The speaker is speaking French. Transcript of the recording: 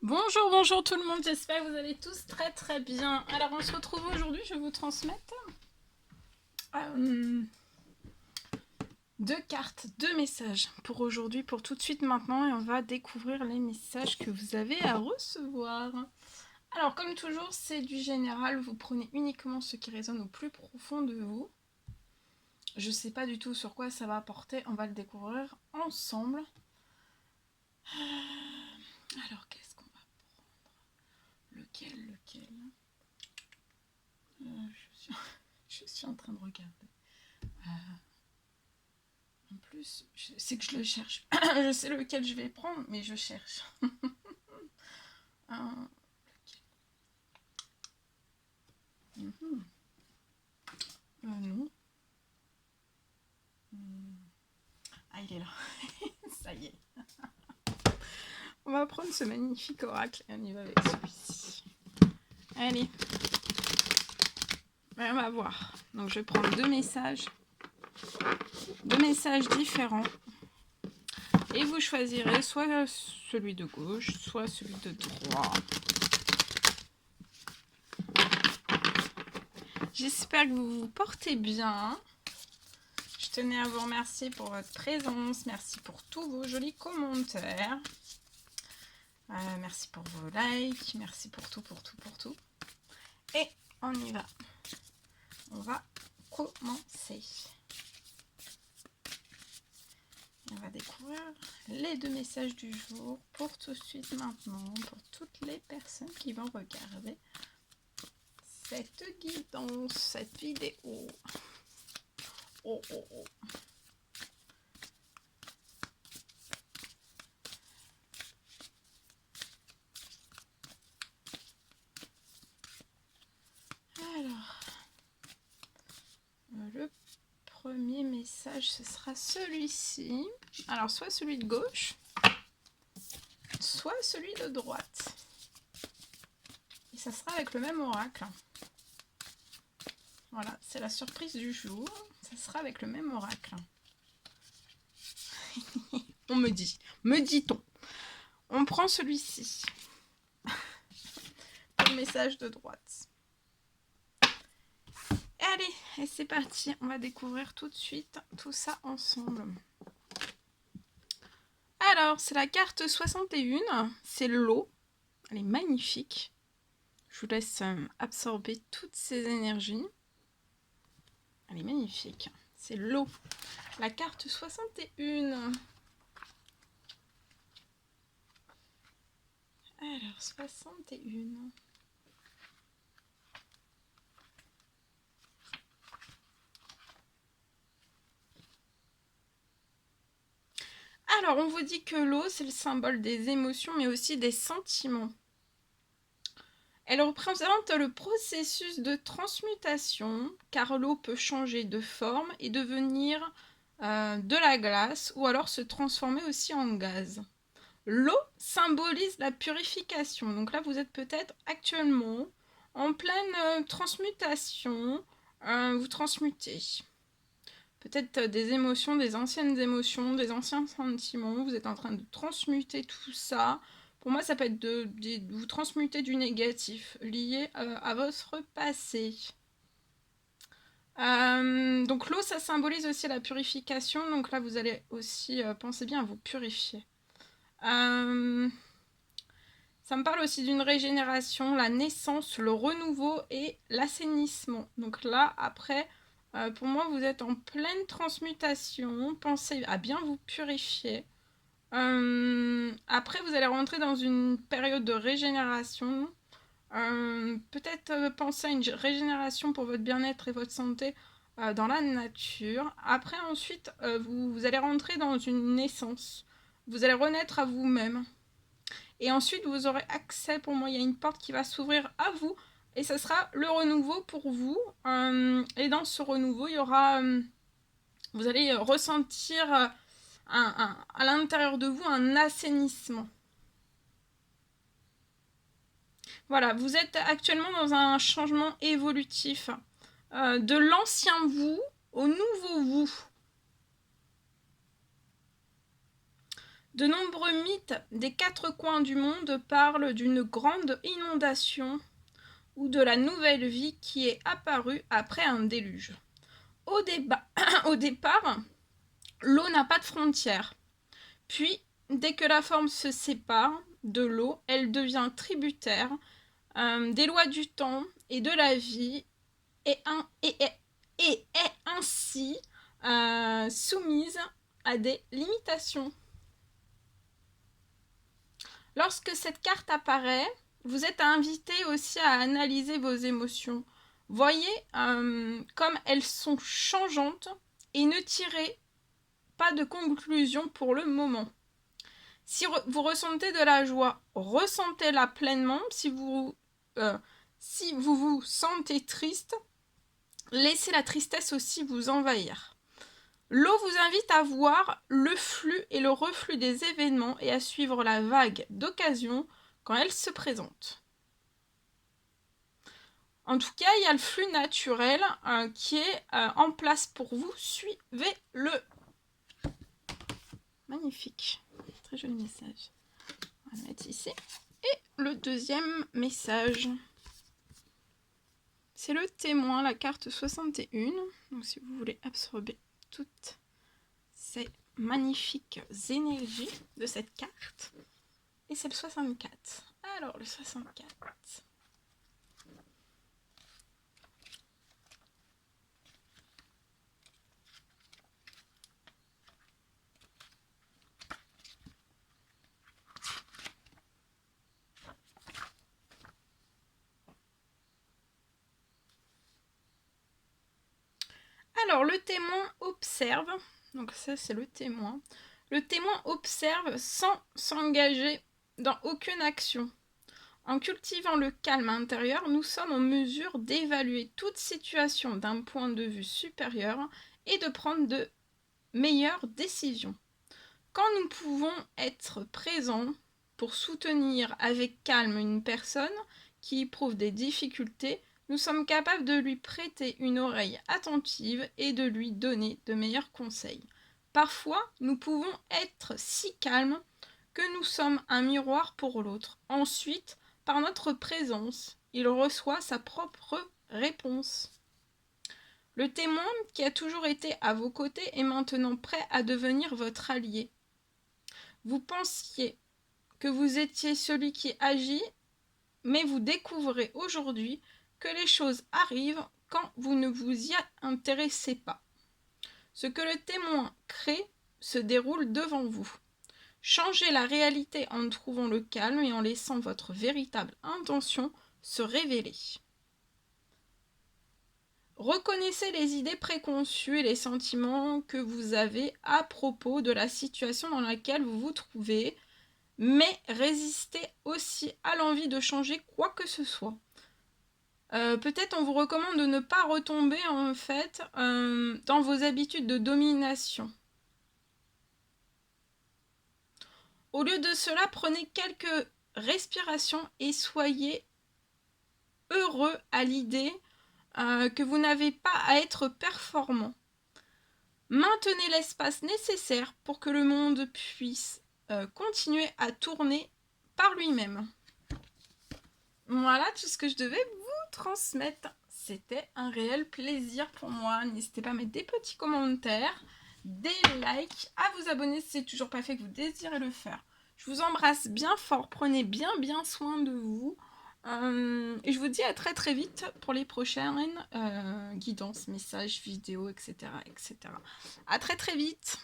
Bonjour, bonjour tout le monde, j'espère que vous allez tous très très bien. Alors on se retrouve aujourd'hui, je vais vous transmettre euh, deux cartes, deux messages pour aujourd'hui, pour tout de suite maintenant, et on va découvrir les messages que vous avez à recevoir. Alors comme toujours, c'est du général, vous prenez uniquement ce qui résonne au plus profond de vous. Je ne sais pas du tout sur quoi ça va apporter, on va le découvrir ensemble. Alors qu'est-ce qu'on va prendre? Lequel je suis en train de regarder. En plus, c'est que je le cherche. Je sais lequel je vais prendre, mais je cherche. Un... Non. Ah, il est là. Ça y est. On va prendre ce magnifique oracle et on y va avec celui-ci. Allez. On va voir. Donc, je vais prendre deux messages différents. Et vous choisirez soit celui de gauche, soit celui de droite. J'espère que vous vous portez bien. Je tenais à vous remercier pour votre présence. Merci pour tous vos jolis commentaires. Merci pour vos likes. Merci pour tout. Et on y va. On va commencer. On va découvrir les deux messages du jour pour tout de suite maintenant, pour toutes les personnes qui vont regarder cette guidance, cette vidéo. Oh. Alors, le premier message, ce sera celui-ci. Alors, soit celui de gauche, soit celui de droite. Et ça sera avec le même oracle. Voilà, c'est la surprise du jour. Ça sera avec le même oracle. On me dit-on. On prend celui-ci. Le message de droite. Allez, et c'est parti. On va découvrir tout de suite tout ça ensemble. Alors, c'est la carte 61. C'est l'eau. Elle est magnifique. Je vous laisse absorber toutes ces énergies. Elle est magnifique. C'est l'eau. La carte 61. Alors, 61. Alors, on vous dit que l'eau, c'est le symbole des émotions, mais aussi des sentiments. Elle représente le processus de transmutation, car l'eau peut changer de forme et devenir de la glace, ou alors se transformer aussi en gaz. L'eau symbolise la purification. Donc là, vous êtes peut-être actuellement en pleine transmutation. Vous transmutez. Peut-être des émotions, des anciennes émotions, des anciens sentiments. Vous êtes en train de transmuter tout ça. Pour moi, ça peut être de vous transmuter du négatif lié à votre passé. Donc l'eau, ça symbolise aussi la purification. Donc là, vous allez aussi penser bien à vous purifier. Ça me parle aussi d'une régénération, la naissance, le renouveau et l'assainissement. Donc là, après, pour moi, vous êtes en pleine transmutation. Pensez à bien vous purifier. Après, vous allez rentrer dans une période de régénération. Peut-être penser à une régénération pour votre bien-être et votre santé dans la nature. Après, ensuite, vous allez rentrer dans une naissance. Vous allez renaître à vous-même. Et ensuite, vous aurez accès, pour moi, il y a une porte qui va s'ouvrir à vous. Et ça sera le renouveau pour vous. Et dans ce renouveau, il y aura... vous allez ressentir à l'intérieur de vous un assainissement. Voilà, vous êtes actuellement dans un changement évolutif. De l'ancien vous au nouveau vous. De nombreux mythes des 4 coins du monde parlent d'une grande inondation ou de la nouvelle vie qui est apparue après un déluge. Au départ, l'eau n'a pas de frontières. Puis, dès que la forme se sépare de l'eau, elle devient tributaire des lois du temps et de la vie et est ainsi soumise à des limitations. Lorsque cette carte apparaît, vous êtes invité aussi à analyser vos émotions. Voyez comme elles sont changeantes et ne tirez pas de conclusion pour le moment. Si vous ressentez de la joie, ressentez-la pleinement. Si vous vous sentez triste, laissez la tristesse aussi vous envahir. L'eau vous invite à voir le flux et le reflux des événements et à suivre la vague d'occasion quand elle se présente. En tout cas, il y a le flux naturel qui est en place pour vous. Suivez-le. Magnifique. Très joli message. On va le mettre ici. Et le deuxième message. C'est le témoin, la carte 61. Donc si vous voulez absorber toutes ces magnifiques énergies de cette carte. Et c'est le 64. Alors, le 64. Alors, le témoin observe. Donc ça, c'est le témoin. Le témoin observe sans s'engager dans aucune action. En cultivant le calme intérieur, nous sommes en mesure d'évaluer toute situation d'un point de vue supérieur et de prendre de meilleures décisions. Quand nous pouvons être présents pour soutenir avec calme une personne qui éprouve des difficultés, nous sommes capables de lui prêter une oreille attentive et de lui donner de meilleurs conseils. Parfois, nous pouvons être si calmes que nous sommes un miroir pour l'autre. Ensuite, par notre présence, il reçoit sa propre réponse. Le témoin qui a toujours été à vos côtés est maintenant prêt à devenir votre allié. Vous pensiez que vous étiez celui qui agit, mais vous découvrez aujourd'hui que les choses arrivent quand vous ne vous y intéressez pas. Ce que le témoin crée se déroule devant vous. Changez la réalité en trouvant le calme et en laissant votre véritable intention se révéler. Reconnaissez les idées préconçues et les sentiments que vous avez à propos de la situation dans laquelle vous vous trouvez, mais résistez aussi à l'envie de changer quoi que ce soit. Peut-être on vous recommande de ne pas retomber en fait dans vos habitudes de domination. Au lieu de cela, prenez quelques respirations et soyez heureux à l'idée que vous n'avez pas à être performant. Maintenez l'espace nécessaire pour que le monde puisse continuer à tourner par lui-même. Voilà tout ce que je devais vous transmettre. C'était un réel plaisir pour moi. N'hésitez pas à mettre des petits commentaires, des likes, à vous abonner si ce n'est toujours pas fait que vous désirez le faire. Je vous embrasse bien fort. Prenez bien soin de vous. Et je vous dis à très très vite pour les prochaines guidances, messages, vidéos, etc. À très très vite.